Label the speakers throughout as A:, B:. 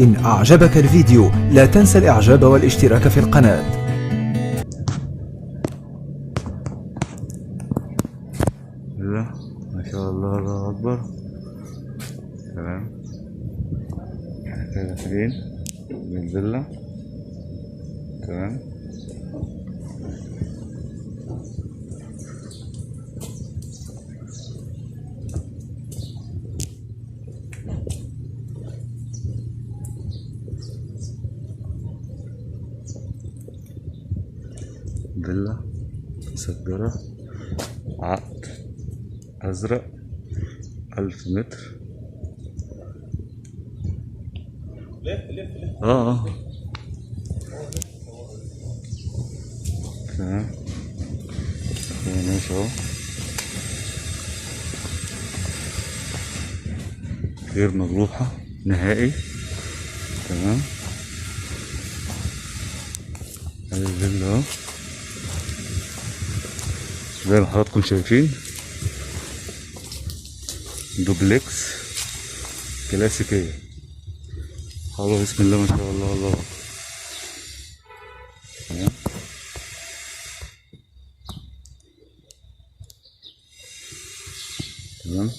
A: إن أعجبك الفيديو لا تنسى الإعجاب والاشتراك في القناة.
B: ما شاء الله، الله أكبر. تمام، كده داخلين بالفيلا. تمام، فيلا مسجرة، عقد أزرق، 1000 متر. اه تمام، ماشي اهو، غير مجروحة نهائي. تمام، ادي الفيلا اهو زي ما حضراتكم شايفين، دوبلكس كلاسيكية. الله، بسم الله ما شاء الله، الله. تمام، تمام.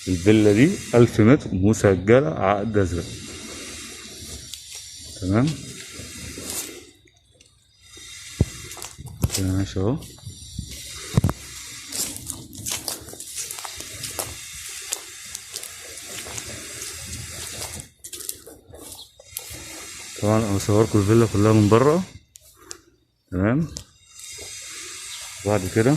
B: الفيلا دي 1000 متر مسجلة، عقد أزرق. تمام، ماشي اهو. طبعا انا بصوركم الفيلا كلها من بره. تمام، بعد كده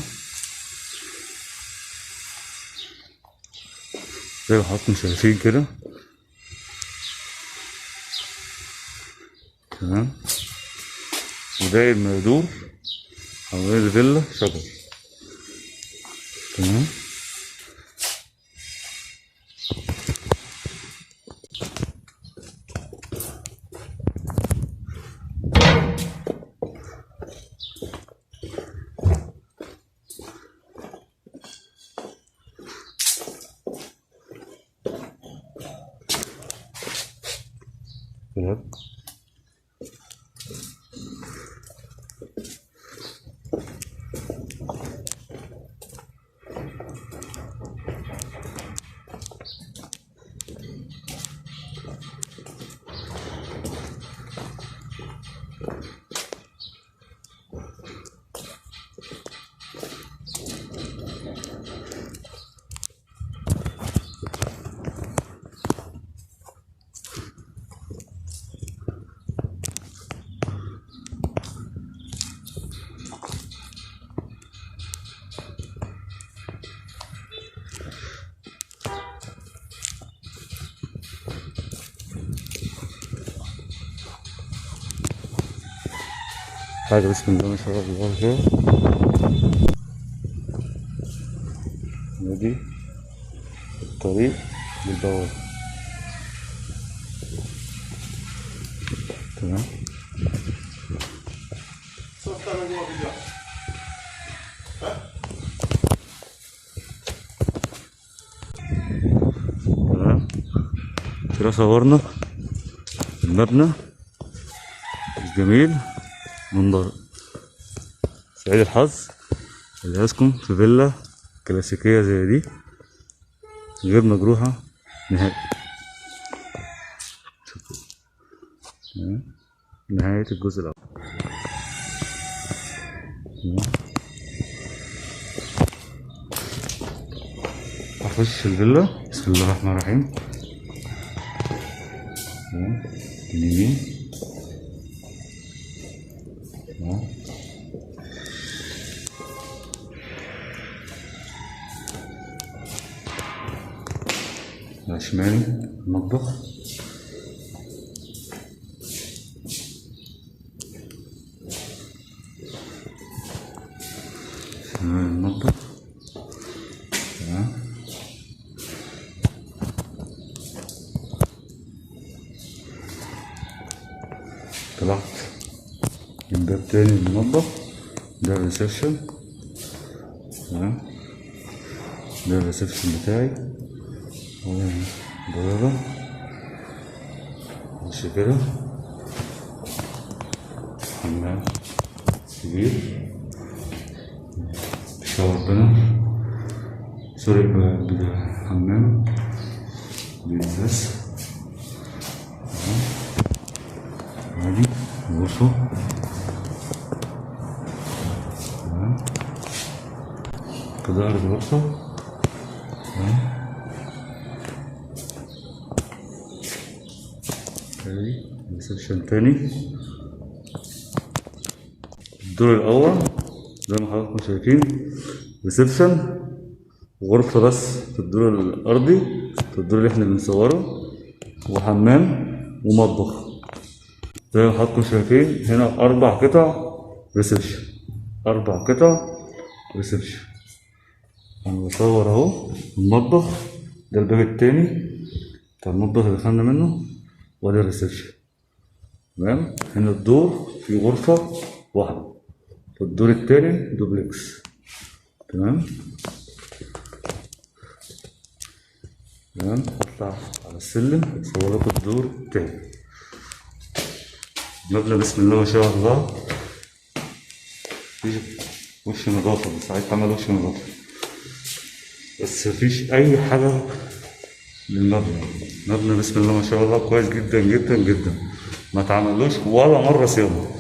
B: زي ما حضراتكم شايفين كده. تمام، وداير ما يدور حوالين الفيلا شجر. تمام، كده. حاجة بسم الله ما شاء الله كده. ادي الطريق للبوابة. تمام، تمام. كده صورنا المبنى الجميل من بره. سعيد الحظ اللي يسكن في فيلا كلاسيكية زي دي، غير مجروحة نهائي. نهاية الجزء الأول. أخش الفيلا، بسم الله الرحمن الرحيم. اليمين، على شمالي المطبخ. شمال المطبخ. تمام، طلعت من باب تاني للمطبخ، ده الريسبشن. تمام، ده الريسبشن بتاعي. بوابة. ماشي كده. حمام كبير، شاور بنا، سوري حمام بإزاز عادي، غرفة تمام كده، أرض غرفة تمام. ادي ريسبشن تاني، الدور الأول زي ما حضراتكم شايفين ريسبشن، غرفة بس في الدور الأرضي، في الدور اللي احنا بنصوره، وحمام ومطبخ زي ما حضراتكم شايفين. هنا 4 قطع ريسبشن، 4 قطع ريسبشن. أنا بصور أهو المطبخ، ده الباب التاني بتاع المطبخ اللي دخلنا منه، وده الريسبشن تمام. هنا الدور فيه غرفة واحدة، في الدور التاني دوبلكس تمام. تمام، هطلع على السلم اصور لكم الدور التاني. مبنى بسم الله ما شاء الله، مفيش وش نظافة، بس عايز تعمل وش نظافة، بس مفيش أي حاجة للمبنى. مبنى بسم الله ما شاء الله كويس جدا جدا جدا، ما تعملوش ولا مرة صيانة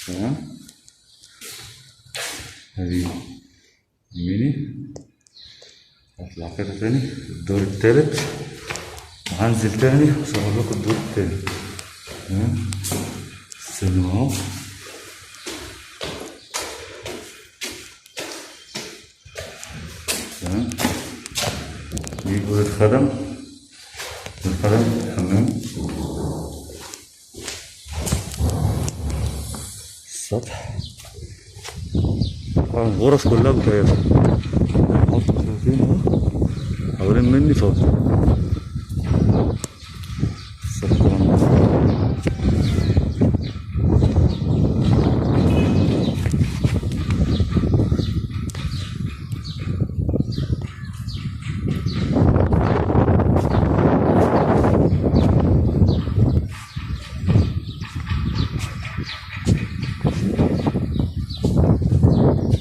B: تمام. ادي يميني، هطلع كده تاني الدور التالت، وهنزل تاني اصور لكم الدور التاني تمام. السلم اهو تمام. دي أوضة خدم، حمام، السطح، طبعا الغرف كلها مكيفة، شايفين اهو حوالين مني فاضي. السطح طبعا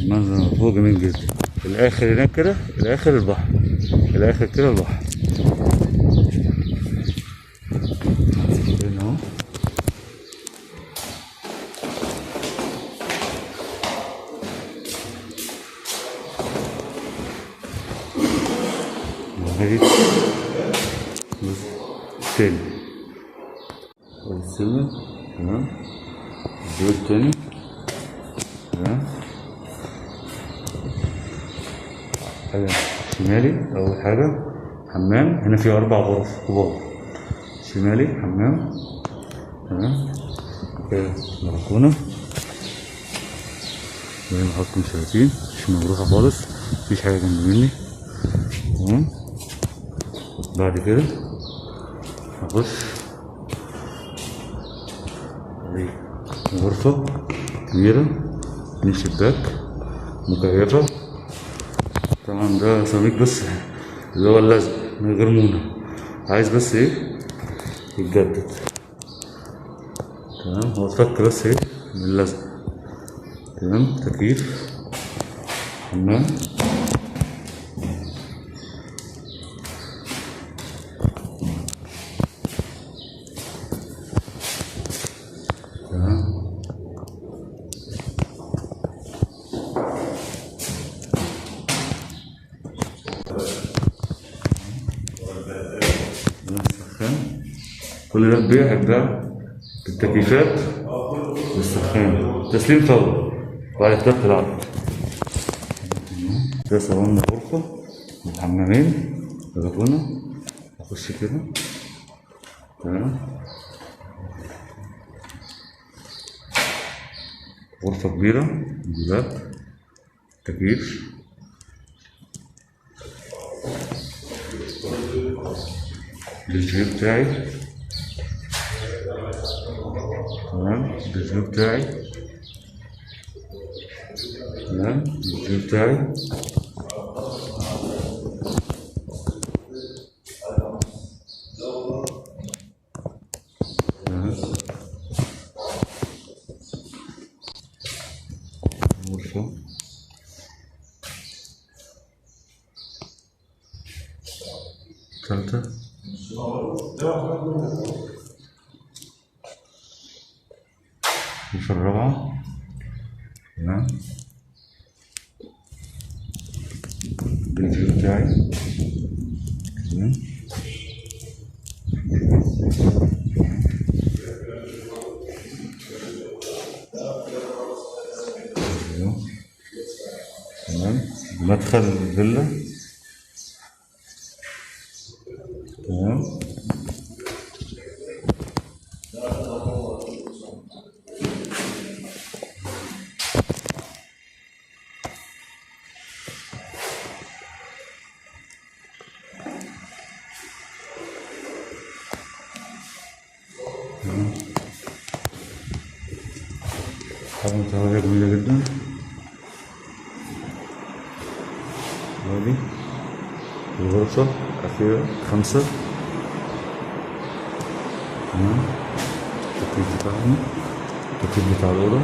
B: المنظر فوق جميل جدا. الآخر هناك كده، الآخر البحر، الآخر كده البحر هنا اهو. وهي التاني السلم تمام، الدور التاني تمام. حاجة شمالي، أول حاجة حمام، هنا في 4 غرف كبار، شمالي حمام تمام كده، بلكونة زي ما حضراتكم شايفين، مش مبروحة خالص، مفيش حاجة جنب مني تمام. بعد كده هخش غرفة كبيرة من شباك مكيفة، طبعا ده سيراميك بس اللي هو اللزق من غير مونة، عايز بس ايه يتجدد تمام. هو اتفك بس ايه من اللزق تمام. تكييف، حمام تمام. السخان كل ده هيتباع بالتكييفات والسخان، تسليم فوري بعد كتابة العقد. ده صالون غرفة والحمامين، بلكونة، أخش كده تمام. غرفة كبيرة، دولاب، تكييف، الديجي بتاعي تمام، الديجي بتاعي تمام، الديجي بتاعي تالتة. في الرابعة. تمام. الفيديو بتاعي. تمام. أيوه. تمام. مدخل الفيلا. تمام. طبعا زوايا جميلة جدا. هذه الغرفة الأخيرة 5. تمام. التكييف بتاعهم، التكييف بتاع الأوضة.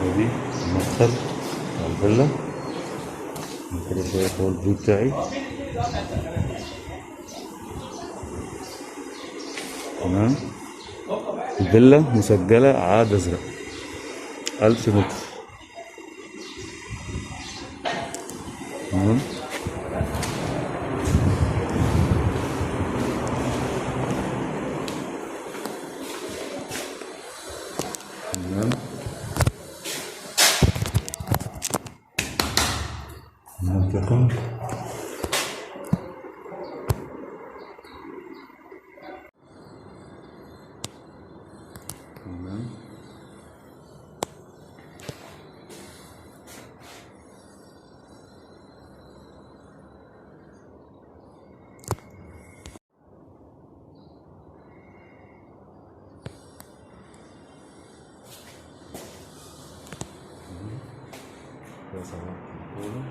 B: هذه المدخل بتاع الفيلا. كده شايف هو الفيو بتاعي. تمام. الفيلا مسجلة عقد أزرق 1000 متر. تمام. تمام. منطقة. تمام. ده صلاة الأولى.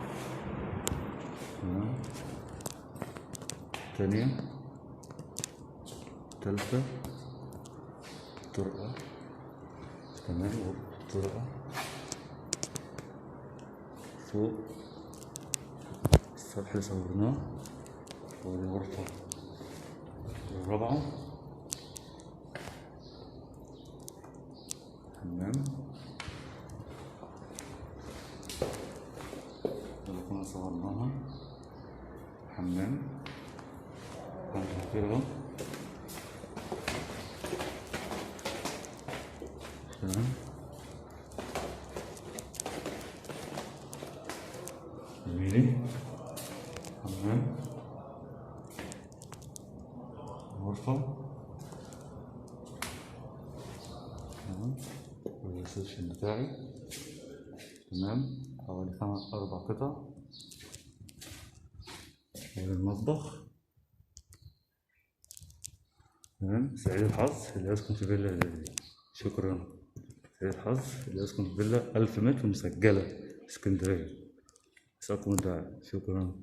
B: تمام. الثانية. الثالثة. الطرقة. تمام. الطرقة فوق السطح اللي صورناه. ودي الغرفة الرابعة. حمام. اللي كنا صورناها. حمام. كده. تمام. جميلة. حمام. غرفة. تمام. والريسبشن بتاعي. تمام. حوالي 4 قطع. والمطبخ. تمام. سعيد الحظ اللي يسكن في فيلا دي. شكرا. سعيد الحظ اللي يسكن في فيلا 1000 متر مسجلة اسكندرية. مساكم الدعاء. شكرا.